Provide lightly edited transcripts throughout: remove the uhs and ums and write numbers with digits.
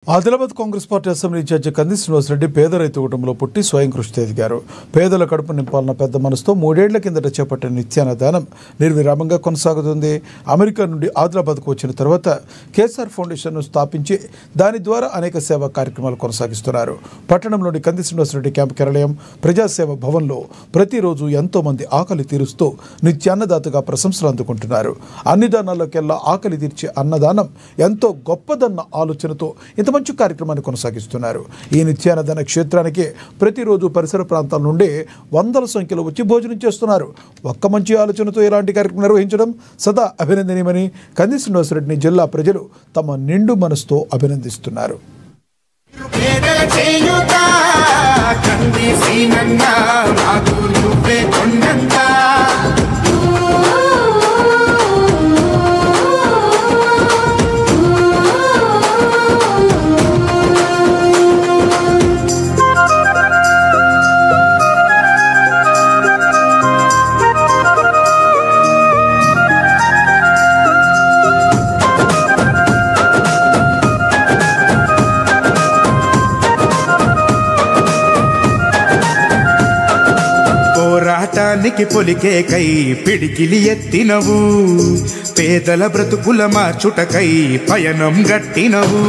Adilabad Congress party assembly ఇన్ఛార్జి కంది శ్రీనివాసరెడ్డి పేద రైతు కుటుంబంలో పుట్టి స్వయం కృషితో ఎదిగారు. పేదల కడుపు నింపాలన్న పెద్ద మనసుతో 3 ఏళ్ల కిందట చేపట్టిన నిత్యాన్న దానం నిర్విరామంగా కొనసాగుతుంది. అమెరికా నుండి ఆదిలాబాద్కు వచ్చిన తర్వాత కేసీఆర్ ఫౌండేషన్ను స్థాపించి దాని ద్వారా అనేక సేవా కార్యక్రమాలు కొనసాగిస్తున్నారు. పట్టణంలోని కంది శ్రీనివాసరెడ్డి క్యాంపు కార్యాలయం ప్రజాసేవ భవన్లో ప్రతిరోజు ఎంతో మంది ఆకలి తీరుస్తూ నిత్యాన్నదాతగా ప్రశంసలు అందుకుంటున్నారు. అన్ని దానాల్లోకెల్లా ఆకలి తీర్చే అన్నదానం ఎంతో గొప్పదన్న ఆలోచనతో ఇంత మంచి కార్యక్రమాన్ని కొనసాగిస్తున్నారు. ఈ నిత్యాన్నదాన క్షేత్రానికి ప్రతిరోజు పరిసర ప్రాంతాల నుండి వందల సంఖ్యలో వచ్చి భోజనం చేస్తున్నారు. ఒక్క మంచి ఆలోచనతో ఇలాంటి కార్యక్రమం నిర్వహించడం సదా అభినందనీయమని కంది శ్రీనివాసరెడ్డిని జిల్లా ప్రజలు తమ నిండు మనసుతో అభినందిస్తున్నారు. పోరాటానికి పొలికే కై పిడికిలి ఎత్తినవు, పేదల బ్రతుకుల మార్చుటకై పయనం గట్టినవు.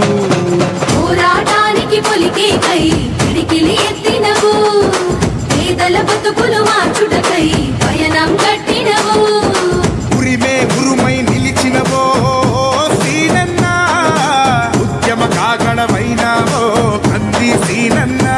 పోరాటానికి పొలికే కై పిడికిలి ఎత్తినవు, పేదల బ్రతుకులు మార్చుటకై పయనం గట్టినవు. ఉరిమే ఉరుమై నిలిచినవో సీనన్నా, ఉద్యమ కాగడమైనావో కంది సీనన్నా.